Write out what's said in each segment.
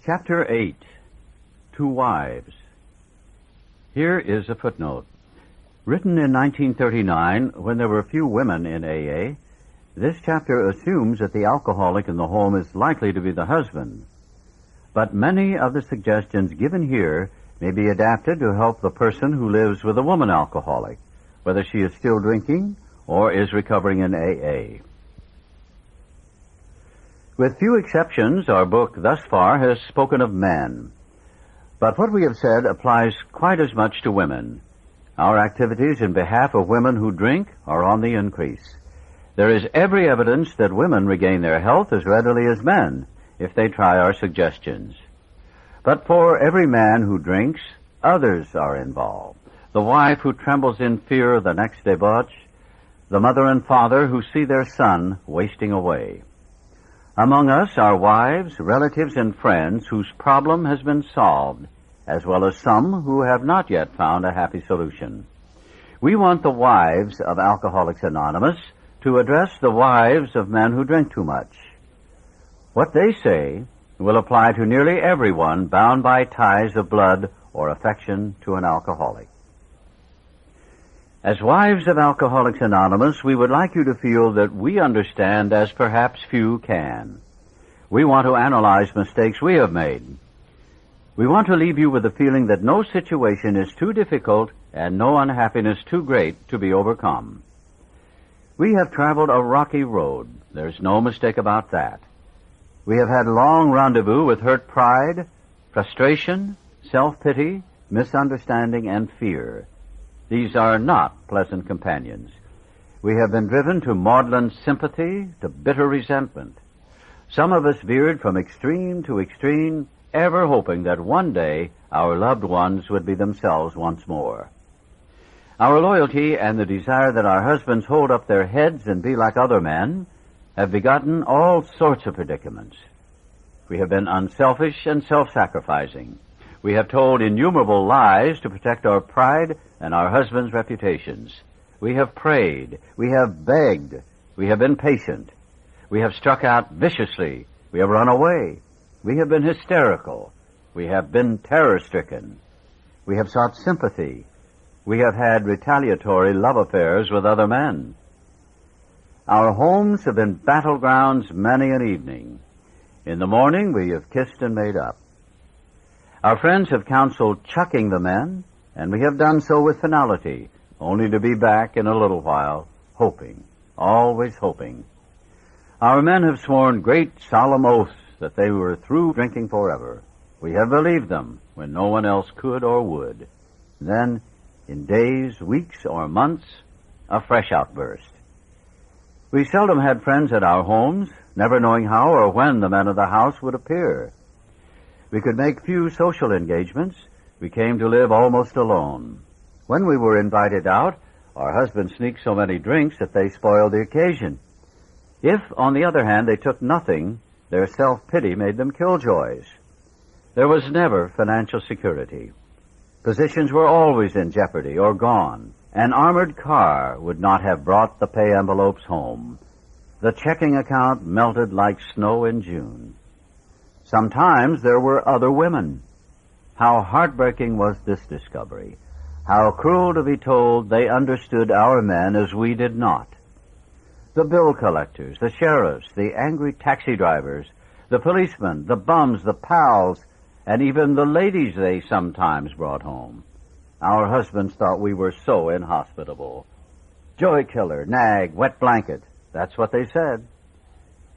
Chapter 8, Two Wives. Here is a footnote. Written in 1939, when there were few women in AA, this chapter assumes that the alcoholic in the home is likely to be the husband. But many of the suggestions given here may be adapted to help the person who lives with a woman alcoholic, whether she is still drinking or is recovering in AA. With few exceptions, our book thus far has spoken of men. But what we have said applies quite as much to women. Our activities in behalf of women who drink are on the increase. There is every evidence that women regain their health as readily as men if they try our suggestions. But for every man who drinks, others are involved. The wife who trembles in fear of the next debauch, the mother and father who see their son wasting away. Among us are wives, relatives, and friends whose problem has been solved, as well as some who have not yet found a happy solution. We want the wives of Alcoholics Anonymous to address the wives of men who drink too much. What they say will apply to nearly everyone bound by ties of blood or affection to an alcoholic. As wives of Alcoholics Anonymous, we would like you to feel that we understand as perhaps few can. We want to analyze mistakes we have made. We want to leave you with the feeling that no situation is too difficult and no unhappiness too great to be overcome. We have traveled a rocky road. There's no mistake about that. We have had long rendezvous with hurt pride, frustration, self-pity, misunderstanding, and fear. These are not pleasant companions. We have been driven to maudlin sympathy, to bitter resentment. Some of us veered from extreme to extreme, ever hoping that one day our loved ones would be themselves once more. Our loyalty and the desire that our husbands hold up their heads and be like other men have begotten all sorts of predicaments. We have been unselfish and self-sacrificing. We have told innumerable lies to protect our pride and our husbands' reputations. We have prayed. We have begged. We have been patient. We have struck out viciously. We have run away. We have been hysterical. We have been terror-stricken. We have sought sympathy. We have had retaliatory love affairs with other men. Our homes have been battlegrounds many an evening. In the morning, we have kissed and made up. Our friends have counseled chucking the men, and we have done so with finality, only to be back in a little while, hoping, always hoping. Our men have sworn great solemn oaths that they were through drinking forever. We have believed them when no one else could or would. Then, in days, weeks, or months, a fresh outburst. We seldom had friends at our homes, never knowing how or when the men of the house would appear. We could make few social engagements. We came to live almost alone. When we were invited out, our husbands sneaked so many drinks that they spoiled the occasion. If, on the other hand, they took nothing, their self-pity made them killjoys. There was never financial security. Positions were always in jeopardy or gone. An armored car would not have brought the pay envelopes home. The checking account melted like snow in June. Sometimes there were other women. How heartbreaking was this discovery. How cruel to be told they understood our men as we did not. The bill collectors, the sheriffs, the angry taxi drivers, the policemen, the bums, the pals, and even the ladies they sometimes brought home. Our husbands thought we were so inhospitable. Joy killer, nag, wet blanket. That's what they said.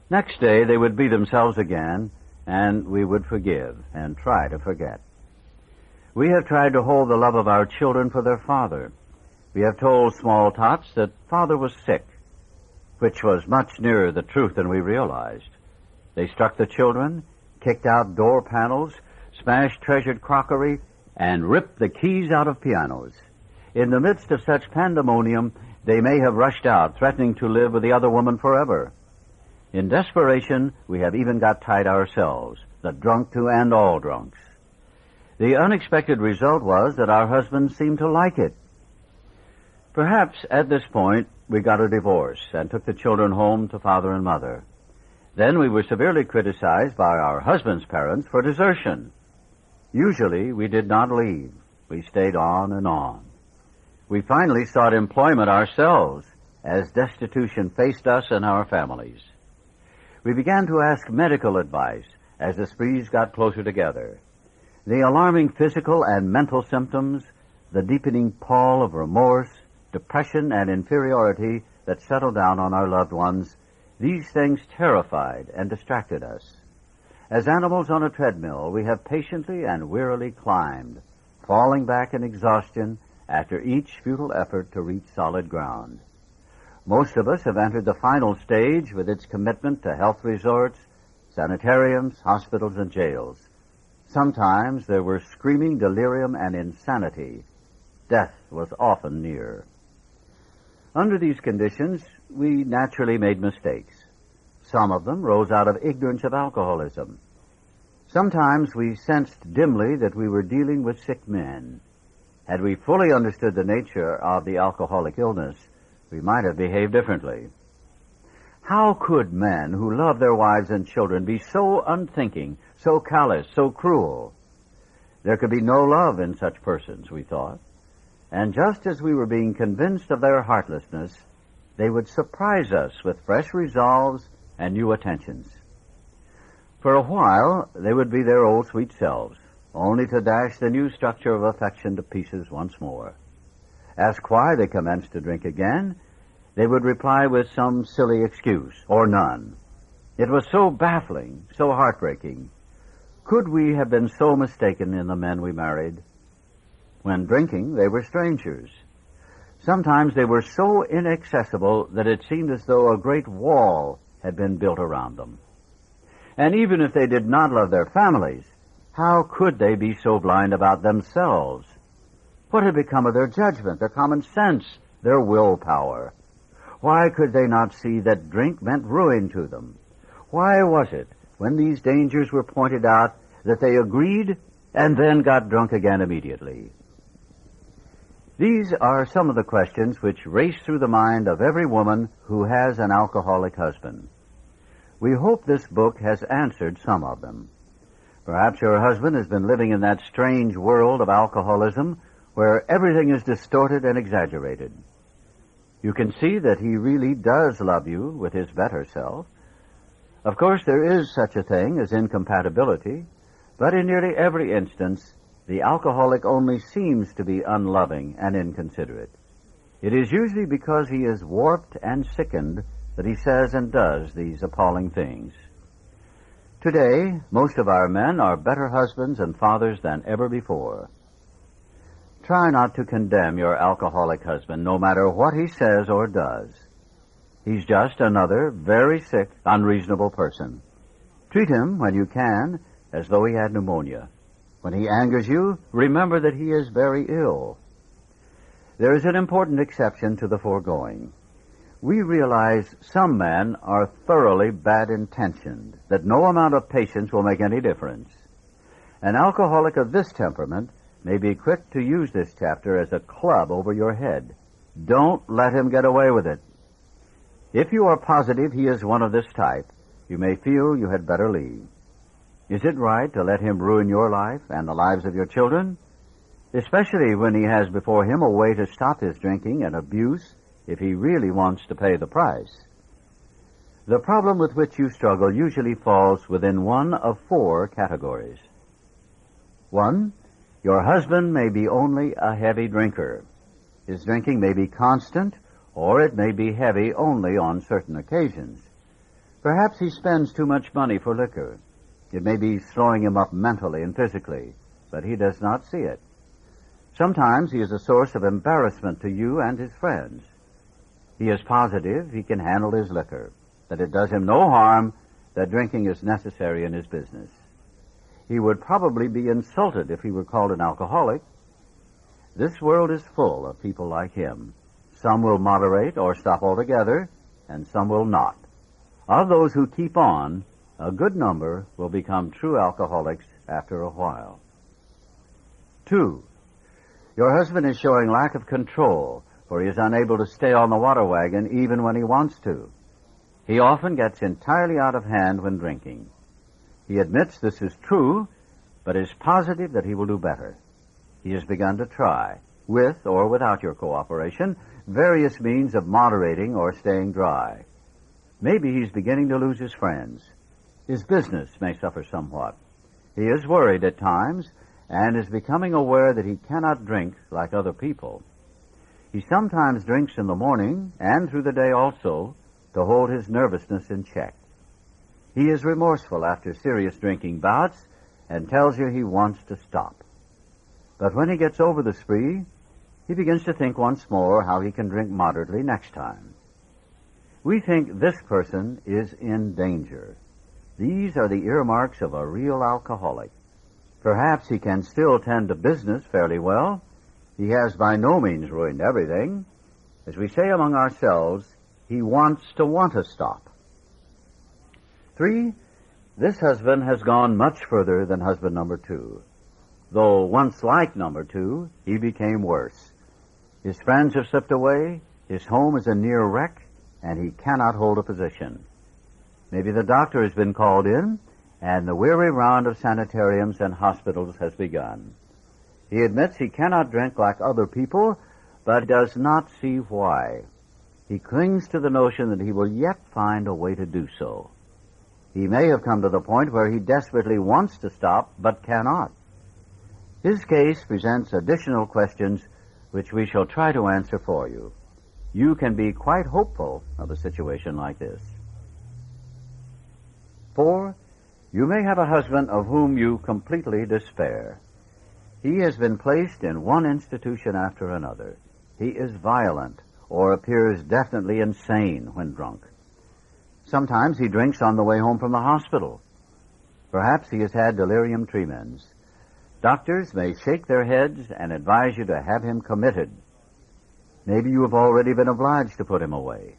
Next day they would be themselves again, and we would forgive and try to forget. We have tried to hold the love of our children for their father. We have told small tots that father was sick, which was much nearer the truth than we realized. They struck the children, kicked out door panels, smashed treasured crockery, and ripped the keys out of pianos. In the midst of such pandemonium, they may have rushed out, threatening to live with the other woman forever. In desperation, we have even got tied ourselves, the drunk to end all drunks. The unexpected result was that our husbands seemed to like it. Perhaps at this point we got a divorce and took the children home to father and mother. Then we were severely criticized by our husband's parents for desertion. Usually we did not leave. We stayed on and on. We finally sought employment ourselves as destitution faced us and our families. We began to ask medical advice as the sprees got closer together. The alarming physical and mental symptoms, the deepening pall of remorse, depression, and inferiority that settled down on our loved ones, these things terrified and distracted us. As animals on a treadmill, we have patiently and wearily climbed, falling back in exhaustion after each futile effort to reach solid ground. Most of us have entered the final stage with its commitment to health resorts, sanitariums, hospitals, and jails. Sometimes there were screaming delirium and insanity. Death was often near. Under these conditions, we naturally made mistakes. Some of them rose out of ignorance of alcoholism. Sometimes we sensed dimly that we were dealing with sick men. Had we fully understood the nature of the alcoholic illness, we might have behaved differently. How could men who love their wives and children be so unthinking, so callous, so cruel? There could be no love in such persons, we thought. And just as we were being convinced of their heartlessness, they would surprise us with fresh resolves and new attentions. For a while, they would be their old sweet selves, only to dash the new structure of affection to pieces once more. Asked why they commenced to drink again, they would reply with some silly excuse, or none. It was so baffling, so heartbreaking. Could we have been so mistaken in the men we married? When drinking, they were strangers. Sometimes they were so inaccessible that it seemed as though a great wall had been built around them. And even if they did not love their families, how could they be so blind about themselves? What had become of their judgment, their common sense, their willpower? Why could they not see that drink meant ruin to them? Why was it, when these dangers were pointed out, that they agreed and then got drunk again immediately? These are some of the questions which race through the mind of every woman who has an alcoholic husband. We hope this book has answered some of them. Perhaps your husband has been living in that strange world of alcoholism where everything is distorted and exaggerated. You can see that he really does love you with his better self. Of course, there is such a thing as incompatibility, but in nearly every instance, the alcoholic only seems to be unloving and inconsiderate. It is usually because he is warped and sickened that he says and does these appalling things. Today, most of our men are better husbands and fathers than ever before. Try not to condemn your alcoholic husband, no matter what he says or does. He's just another very sick, unreasonable person. Treat him, when you can, as though he had pneumonia. When he angers you, remember that he is very ill. There is an important exception to the foregoing. We realize some men are thoroughly bad-intentioned, that no amount of patience will make any difference. An alcoholic of this temperament may be quick to use this chapter as a club over your head. Don't let him get away with it. If you are positive he is one of this type, you may feel you had better leave. Is it right to let him ruin your life and the lives of your children? Especially when he has before him a way to stop his drinking and abuse if he really wants to pay the price. The problem with which you struggle usually falls within one of four categories. 1, your husband may be only a heavy drinker. His drinking may be constant, or it may be heavy only on certain occasions. Perhaps he spends too much money for liquor. It may be slowing him up mentally and physically, but he does not see it. Sometimes he is a source of embarrassment to you and his friends. He is positive he can handle his liquor, that it does him no harm, that drinking is necessary in his business. He would probably be insulted if he were called an alcoholic. This world is full of people like him. Some will moderate or stop altogether, and some will not. Of those who keep on, a good number will become true alcoholics after a while. 2, your husband is showing lack of control, for he is unable to stay on the water wagon even when he wants to. He often gets entirely out of hand when drinking. He admits this is true, but is positive that he will do better. He has begun to try, with or without your cooperation, various means of moderating or staying dry. Maybe he's beginning to lose his friends. His business may suffer somewhat. He is worried at times and is becoming aware that he cannot drink like other people. He sometimes drinks in the morning and through the day also to hold his nervousness in check. He is remorseful after serious drinking bouts and tells you he wants to stop. But when he gets over the spree, he begins to think once more how he can drink moderately next time. We think this person is in danger. These are the earmarks of a real alcoholic. Perhaps he can still tend to business fairly well. He has by no means ruined everything. As we say among ourselves, he wants to stop. 3, this husband has gone much further than husband number 2. Though once like number 2, he became worse. His friends have slipped away, his home is a near wreck, and he cannot hold a position. Maybe the doctor has been called in, and the weary round of sanitariums and hospitals has begun. He admits he cannot drink like other people, but does not see why. He clings to the notion that he will yet find a way to do so. He may have come to the point where he desperately wants to stop, but cannot. His case presents additional questions which we shall try to answer for you. You can be quite hopeful of a situation like this. 4, you may have a husband of whom you completely despair. He has been placed in one institution after another. He is violent or appears definitely insane when drunk. Sometimes he drinks on the way home from the hospital. Perhaps he has had delirium tremens. Doctors may shake their heads and advise you to have him committed. Maybe you have already been obliged to put him away.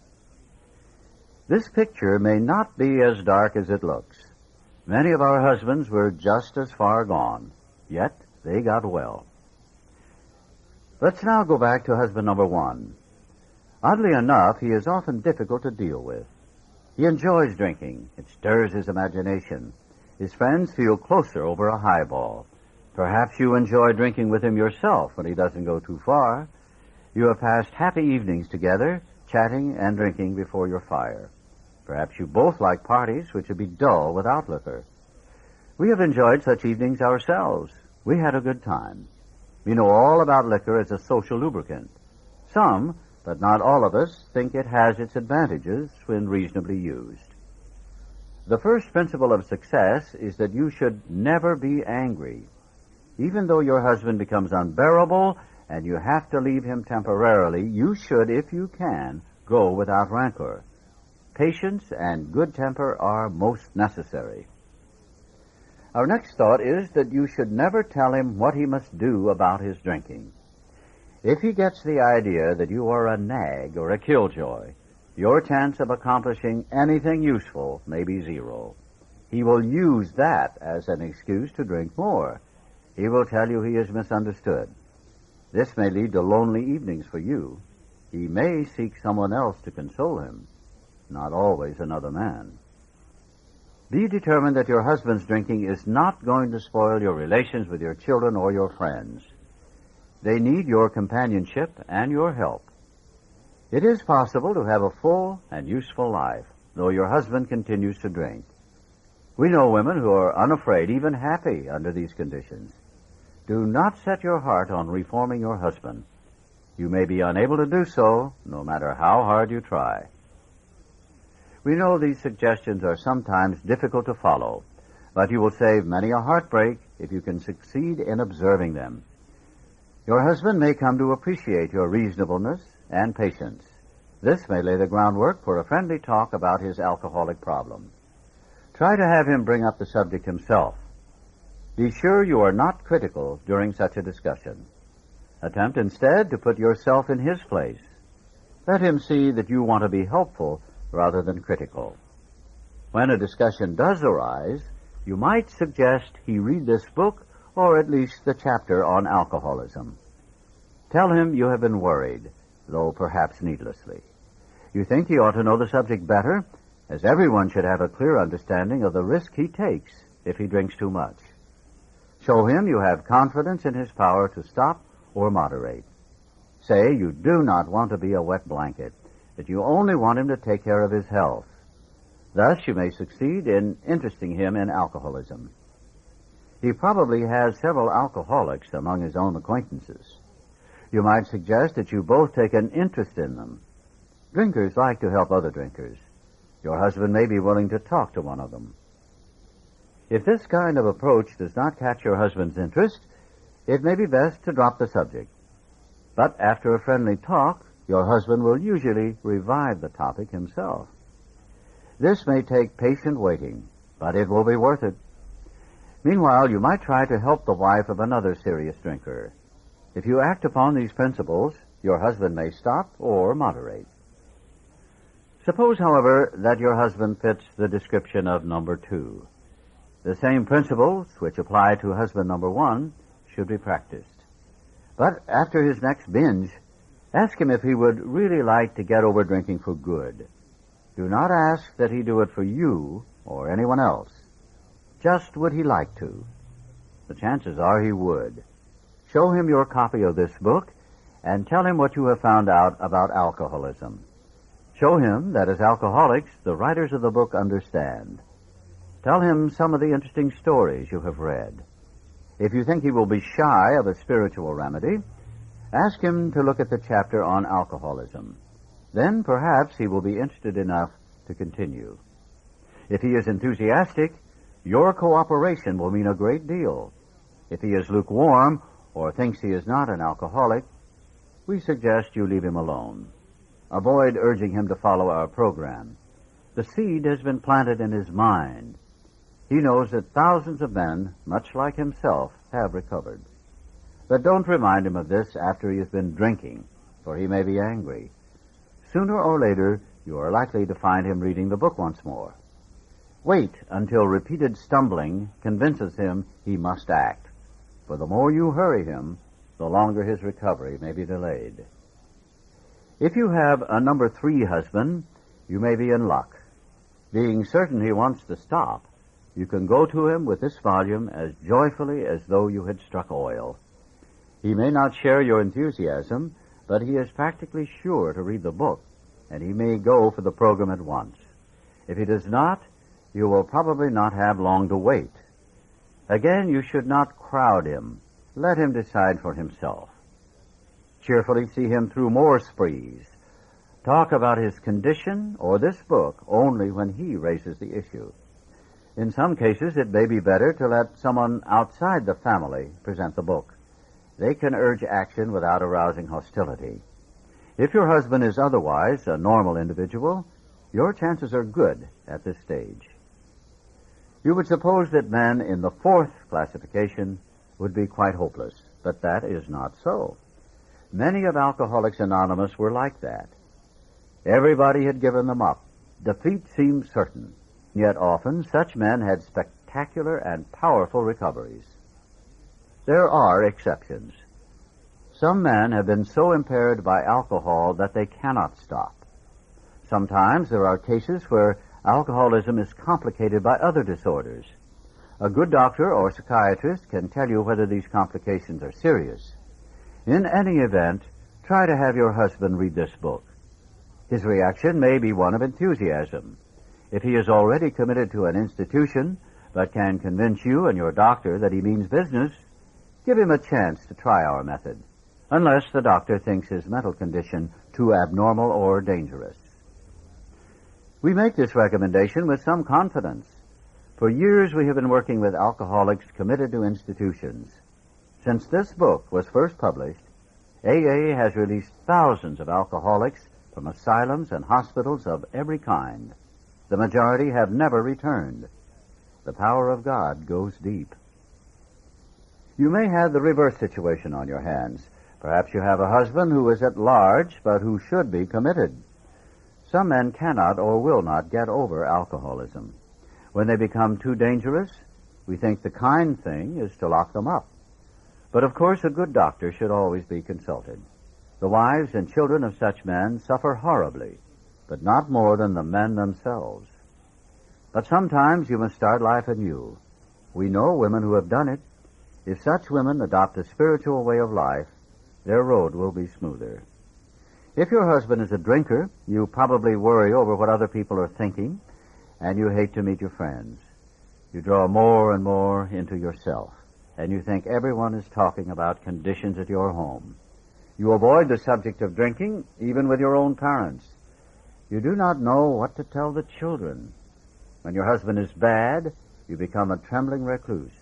This picture may not be as dark as it looks. Many of our husbands were just as far gone, yet they got well. Let's now go back to husband number 1. Oddly enough, he is often difficult to deal with. He enjoys drinking. It stirs his imagination. His friends feel closer over a highball. Perhaps you enjoy drinking with him yourself when he doesn't go too far. You have passed happy evenings together, chatting and drinking before your fire. Perhaps you both like parties which would be dull without liquor. We have enjoyed such evenings ourselves. We had a good time. We know all about liquor as a social lubricant. Some, but not all of us, think it has its advantages when reasonably used. The first principle of success is that you should never be angry. Even though your husband becomes unbearable and you have to leave him temporarily, you should, if you can, go without rancor. Patience and good temper are most necessary. Our next thought is that you should never tell him what he must do about his drinking. If he gets the idea that you are a nag or a killjoy, your chance of accomplishing anything useful may be zero. He will use that as an excuse to drink more. He will tell you he is misunderstood. This may lead to lonely evenings for you. He may seek someone else to console him, not always another man. Be determined that your husband's drinking is not going to spoil your relations with your children or your friends. They need your companionship and your help. It is possible to have a full and useful life, though your husband continues to drink. We know women who are unafraid, even happy, under these conditions. Do not set your heart on reforming your husband. You may be unable to do so, no matter how hard you try. We know these suggestions are sometimes difficult to follow, but you will save many a heartbreak if you can succeed in observing them. Your husband may come to appreciate your reasonableness and patience. This may lay the groundwork for a friendly talk about his alcoholic problem. Try to have him bring up the subject himself. Be sure you are not critical during such a discussion. Attempt instead to put yourself in his place. Let him see that you want to be helpful rather than critical. When a discussion does arise, you might suggest he read this book or at least the chapter on alcoholism. Tell him you have been worried, though perhaps needlessly. You think he ought to know the subject better, as everyone should have a clear understanding of the risk he takes if he drinks too much. Show him you have confidence in his power to stop or moderate. Say you do not want to be a wet blanket, that you only want him to take care of his health. Thus you may succeed in interesting him in alcoholism. He probably has several alcoholics among his own acquaintances. You might suggest that you both take an interest in them. Drinkers like to help other drinkers. Your husband may be willing to talk to one of them. If this kind of approach does not catch your husband's interest, it may be best to drop the subject. But after a friendly talk, your husband will usually revive the topic himself. This may take patient waiting, but it will be worth it. Meanwhile, you might try to help the wife of another serious drinker. If you act upon these principles, your husband may stop or moderate. Suppose, however, that your husband fits the description of number 2. The same principles which apply to husband number 1 should be practiced. But after his next binge, ask him if he would really like to get over drinking for good. Do not ask that he do it for you or anyone else. Just would he like to? The chances are he would. Show him your copy of this book and tell him what you have found out about alcoholism. Show him that as alcoholics, the writers of the book understand. Tell him some of the interesting stories you have read. If you think he will be shy of a spiritual remedy, ask him to look at the chapter on alcoholism. Then perhaps he will be interested enough to continue. If he is enthusiastic, your cooperation will mean a great deal. If he is lukewarm or thinks he is not an alcoholic, we suggest you leave him alone. Avoid urging him to follow our program. The seed has been planted in his mind. He knows that thousands of men, much like himself, have recovered. But don't remind him of this after he has been drinking, for he may be angry. Sooner or later, you are likely to find him reading the book once more. Wait until repeated stumbling convinces him he must act, for the more you hurry him, the longer his recovery may be delayed. If you have a number 3 husband, you may be in luck. Being certain he wants to stop, you can go to him with this volume as joyfully as though you had struck oil. He may not share your enthusiasm, but he is practically sure to read the book, and he may go for the program at once. If he does not, you will probably not have long to wait. Again, you should not crowd him. Let him decide for himself. Cheerfully see him through more sprees. Talk about his condition or this book only when he raises the issue. In some cases, it may be better to let someone outside the family present the book. They can urge action without arousing hostility. If your husband is otherwise a normal individual, your chances are good at this stage. You would suppose that men in the 4th classification would be quite hopeless, but that is not so. Many of Alcoholics Anonymous were like that. Everybody had given them up. Defeat seemed certain. Yet often such men had spectacular and powerful recoveries. There are exceptions. Some men have been so impaired by alcohol that they cannot stop. Sometimes there are cases where alcoholism is complicated by other disorders. A good doctor or psychiatrist can tell you whether these complications are serious. In any event, try to have your husband read this book. His reaction may be one of enthusiasm. If he is already committed to an institution, but can convince you and your doctor that he means business, give him a chance to try our method, unless the doctor thinks his mental condition too abnormal or dangerous. We make this recommendation with some confidence. For years we have been working with alcoholics committed to institutions. Since this book was first published, AA has released thousands of alcoholics from asylums and hospitals of every kind. The majority have never returned. The power of God goes deep. You may have the reverse situation on your hands. Perhaps you have a husband who is at large, but who should be committed. Some men cannot or will not get over alcoholism. When they become too dangerous, we think the kind thing is to lock them up. But of course a good doctor should always be consulted. The wives and children of such men suffer horribly, but not more than the men themselves. But sometimes you must start life anew. We know women who have done it. If such women adopt a spiritual way of life, their road will be smoother. If your husband is a drinker, you probably worry over what other people are thinking, and you hate to meet your friends. You draw more and more into yourself, and you think everyone is talking about conditions at your home. You avoid the subject of drinking, even with your own parents. You do not know what to tell the children. When your husband is bad, you become a trembling recluse,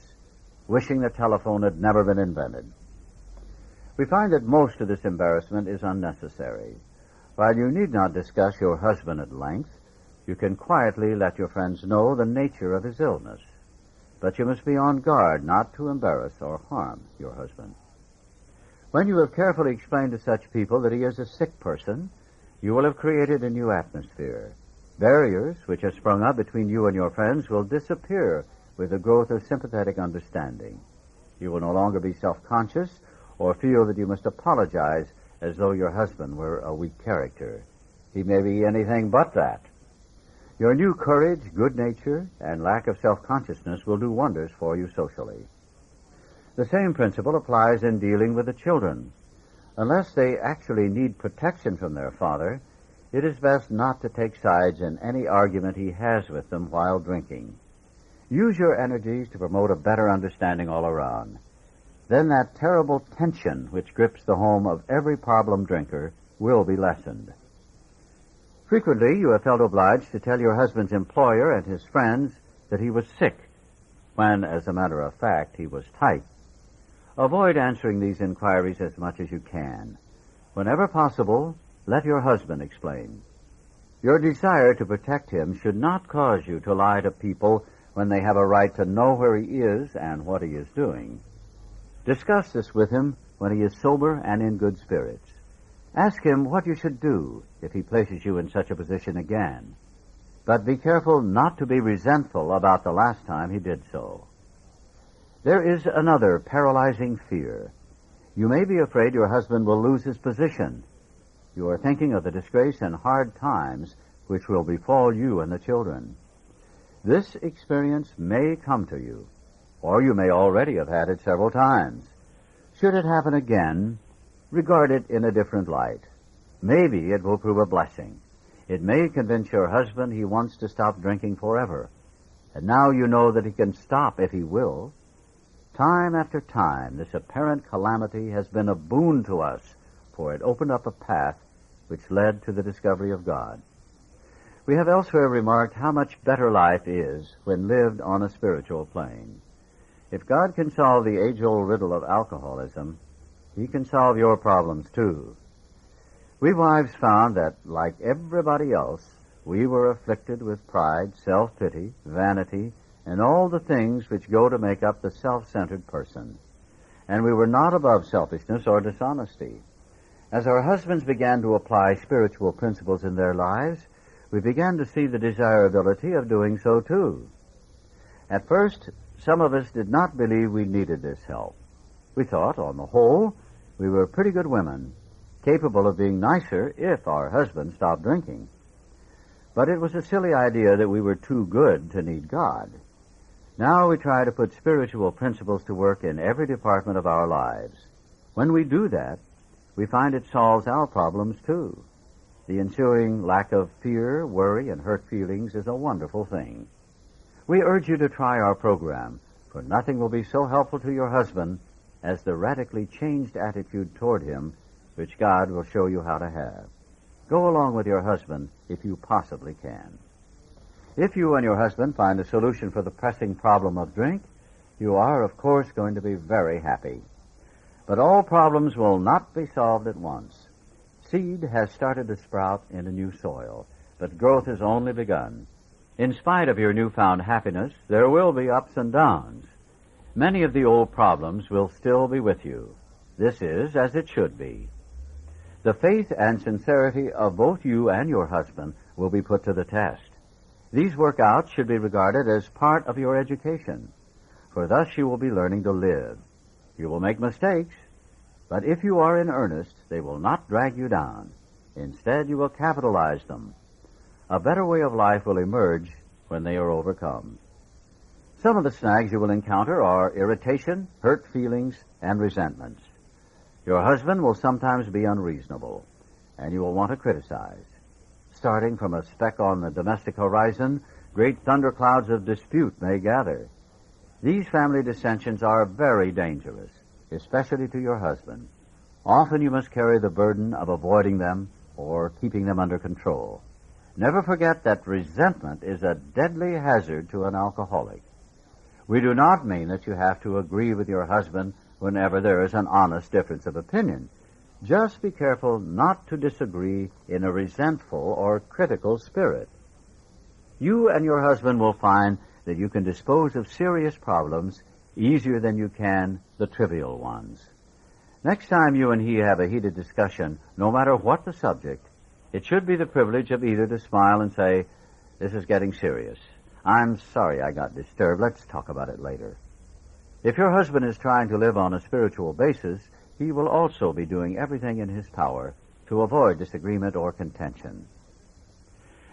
wishing the telephone had never been invented. We find that most of this embarrassment is unnecessary. While you need not discuss your husband at length, you can quietly let your friends know the nature of his illness. But you must be on guard not to embarrass or harm your husband. When you have carefully explained to such people that he is a sick person, you will have created a new atmosphere. Barriers which have sprung up between you and your friends will disappear with the growth of sympathetic understanding. You will no longer be self-conscious or feel that you must apologize as though your husband were a weak character. He may be anything but that. Your new courage, good nature, and lack of self-consciousness will do wonders for you socially. The same principle applies in dealing with the children. Unless they actually need protection from their father, it is best not to take sides in any argument he has with them while drinking. Use your energies to promote a better understanding all around. Then that terrible tension which grips the home of every problem drinker will be lessened. Frequently, you have felt obliged to tell your husband's employer and his friends that he was sick, when, as a matter of fact, he was tight. Avoid answering these inquiries as much as you can. Whenever possible, let your husband explain. Your desire to protect him should not cause you to lie to people when they have a right to know where he is and what he is doing. Discuss this with him when he is sober and in good spirits. Ask him what you should do if he places you in such a position again. But be careful not to be resentful about the last time he did so. There is another paralyzing fear. You may be afraid your husband will lose his position. You are thinking of the disgrace and hard times which will befall you and the children. This experience may come to you, or you may already have had it several times. Should it happen again, regard it in a different light. Maybe it will prove a blessing. It may convince your husband he wants to stop drinking forever, and now you know that he can stop if he will. Time after time, this apparent calamity has been a boon to us, for it opened up a path which led to the discovery of God. We have elsewhere remarked how much better life is when lived on a spiritual plane. If God can solve the age-old riddle of alcoholism, he can solve your problems too. We wives found that, like everybody else, we were afflicted with pride, self-pity, vanity, and all the things which go to make up the self-centered person. And we were not above selfishness or dishonesty. As our husbands began to apply spiritual principles in their lives, we began to see the desirability of doing so too. At first, some of us did not believe we needed this help. We thought, on the whole, we were pretty good women, capable of being nicer if our husbands stopped drinking. But it was a silly idea that we were too good to need God. Now we try to put spiritual principles to work in every department of our lives. When we do that, we find it solves our problems too. The ensuing lack of fear, worry, and hurt feelings is a wonderful thing. We urge you to try our program, for nothing will be so helpful to your husband as the radically changed attitude toward him which God will show you how to have. Go along with your husband if you possibly can. If you and your husband find a solution for the pressing problem of drink, you are, of course, going to be very happy. But all problems will not be solved at once. Seed has started to sprout in a new soil, but growth has only begun. In spite of your newfound happiness, there will be ups and downs. Many of the old problems will still be with you. This is as it should be. The faith and sincerity of both you and your husband will be put to the test. These workouts should be regarded as part of your education, for thus you will be learning to live. You will make mistakes, but if you are in earnest, they will not drag you down. Instead, you will capitalize them. A better way of life will emerge when they are overcome. Some of the snags you will encounter are irritation, hurt feelings, and resentments. Your husband will sometimes be unreasonable, and you will want to criticize. Starting from a speck on the domestic horizon, great thunderclouds of dispute may gather. These family dissensions are very dangerous, especially to your husband. Often you must carry the burden of avoiding them or keeping them under control. Never forget that resentment is a deadly hazard to an alcoholic. We do not mean that you have to agree with your husband whenever there is an honest difference of opinion. Just be careful not to disagree in a resentful or critical spirit. You and your husband will find that you can dispose of serious problems easier than you can the trivial ones. Next time you and he have a heated discussion, no matter what the subject, it should be the privilege of either to smile and say, "This is getting serious. I'm sorry I got disturbed. Let's talk about it later." If your husband is trying to live on a spiritual basis, he will also be doing everything in his power to avoid disagreement or contention.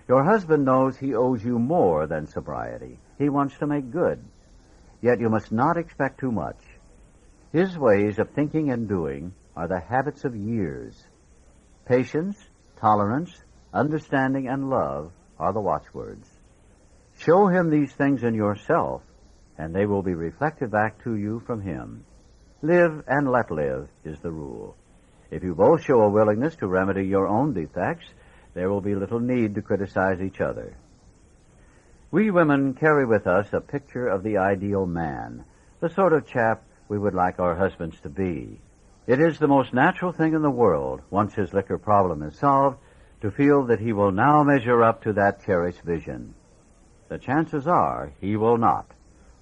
Your husband knows he owes you more than sobriety. He wants to make good. Yet you must not expect too much. His ways of thinking and doing are the habits of years. Patience, tolerance, understanding, and love are the watchwords. Show him these things in yourself, and they will be reflected back to you from him. Live and let live is the rule. If you both show a willingness to remedy your own defects, there will be little need to criticize each other. We women carry with us a picture of the ideal man, the sort of chap we would like our husbands to be. It is the most natural thing in the world, once his liquor problem is solved, to feel that he will now measure up to that cherished vision. The chances are he will not,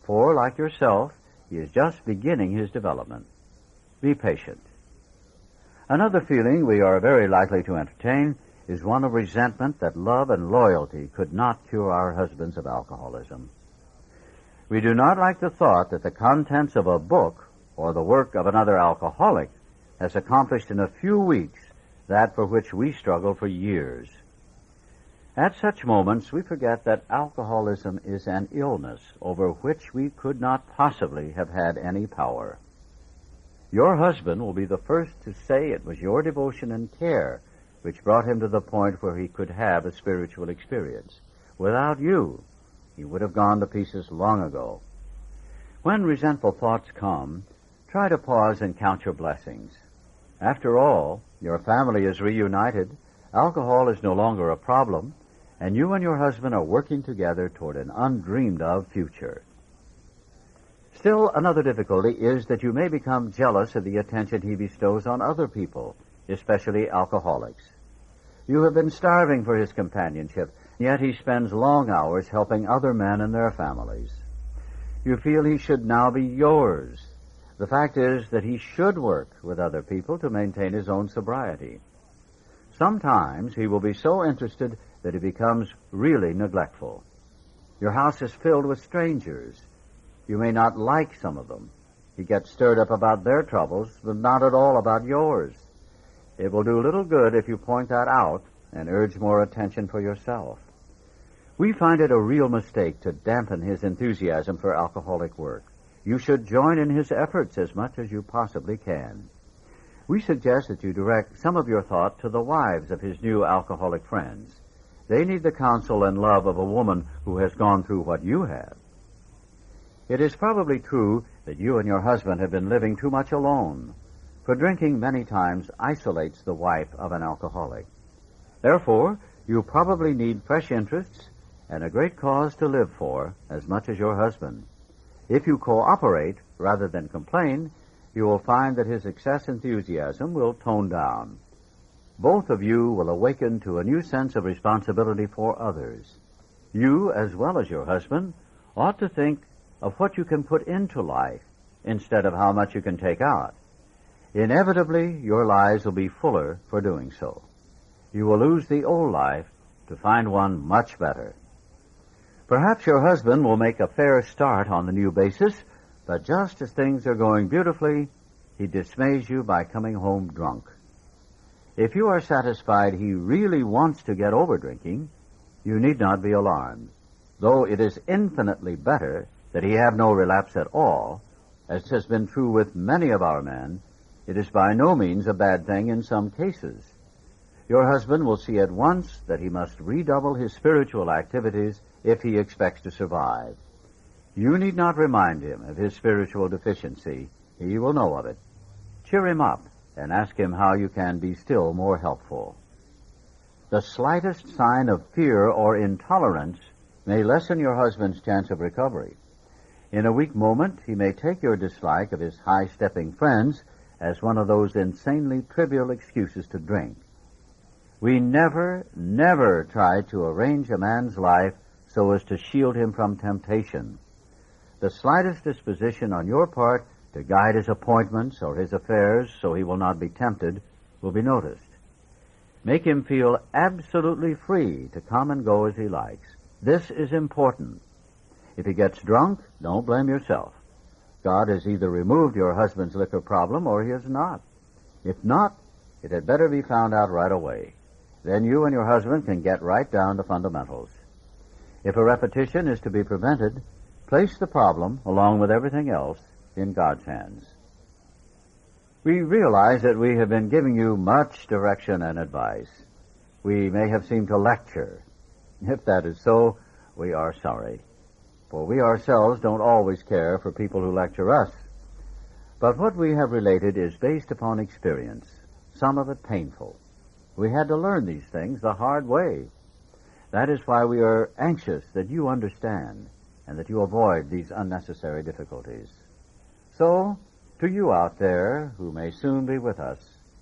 for, like yourself, he is just beginning his development. Be patient. Another feeling we are very likely to entertain is one of resentment that love and loyalty could not cure our husbands of alcoholism. We do not like the thought that the contents of a book or the work of another alcoholic has accomplished in a few weeks that for which we struggled for years. At such moments, we forget that alcoholism is an illness over which we could not possibly have had any power. Your husband will be the first to say it was your devotion and care which brought him to the point where he could have a spiritual experience. Without you, he would have gone to pieces long ago. When resentful thoughts come, try to pause and count your blessings. After all, your family is reunited, alcohol is no longer a problem, and you and your husband are working together toward an undreamed-of future. Still, another difficulty is that you may become jealous of the attention he bestows on other people, especially alcoholics. You have been starving for his companionship, yet he spends long hours helping other men and their families. You feel he should now be yours. The fact is that he should work with other people to maintain his own sobriety. Sometimes he will be so interested that he becomes really neglectful. Your house is filled with strangers. You may not like some of them. He gets stirred up about their troubles, but not at all about yours. It will do little good if you point that out and urge more attention for yourself. We find it a real mistake to dampen his enthusiasm for alcoholic work. You should join in his efforts as much as you possibly can. We suggest that you direct some of your thought to the wives of his new alcoholic friends. They need the counsel and love of a woman who has gone through what you have. It is probably true that you and your husband have been living too much alone, for drinking many times isolates the wife of an alcoholic. Therefore, you probably need fresh interests and a great cause to live for as much as your husband. If you cooperate rather than complain, you will find that his excess enthusiasm will tone down. Both of you will awaken to a new sense of responsibility for others. You, as well as your husband, ought to think of what you can put into life instead of how much you can take out. Inevitably, your lives will be fuller for doing so. You will lose the old life to find one much better. Perhaps your husband will make a fair start on the new basis, but just as things are going beautifully, he dismays you by coming home drunk. If you are satisfied he really wants to get over drinking, you need not be alarmed. though it is infinitely better that he have no relapse at all, as has been true with many of our men, it is by no means a bad thing in some cases. Your husband will see at once that he must redouble his spiritual activities if he expects to survive. You need not remind him of his spiritual deficiency. He will know of it. Cheer him up and ask him how you can be still more helpful. The slightest sign of fear or intolerance may lessen your husband's chance of recovery. In a weak moment, he may take your dislike of his high-stepping friends as one of those insanely trivial excuses to drink. We never try to arrange a man's life so as to shield him from temptation. The slightest disposition on your part to guide his appointments or his affairs so he will not be tempted will be noticed. Make him feel absolutely free to come and go as he likes. This is important. If he gets drunk, don't blame yourself. God has either removed your husband's liquor problem or he has not. If not, it had better be found out right away. Then you and your husband can get right down to fundamentals. If a repetition is to be prevented, place the problem, along with everything else, in God's hands. We realize that we have been giving you much direction and advice. We may have seemed to lecture. If that is so, we are sorry. For we ourselves don't always care for people who lecture us. But what we have related is based upon experience, some of it painful. We had to learn these things the hard way. That is why we are anxious that you understand and that you avoid these unnecessary difficulties. So, to you out there who may soon be with us,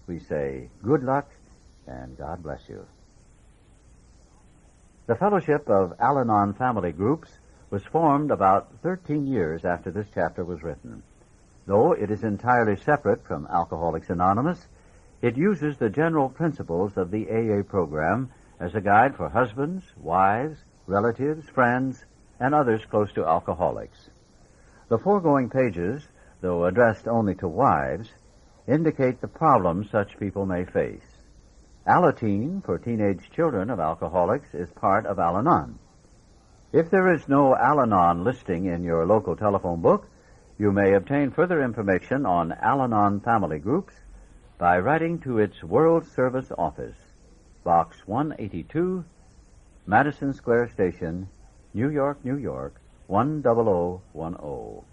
we say good luck and God bless you. The Fellowship of Al-Anon Family Groups was formed about 13 years after this chapter was written. Though it is entirely separate from Alcoholics Anonymous, it uses the general principles of the AA program as a guide for husbands, wives, relatives, friends, and others close to alcoholics. The foregoing pages, though addressed only to wives, indicate the problems such people may face. Alateen, for teenage children of alcoholics, is part of Al-Anon. If there is no Al-Anon listing in your local telephone book, you may obtain further information on Al-Anon family groups by writing to its World Service Office, Box 182, Madison Square Station, New York, New York, 10010.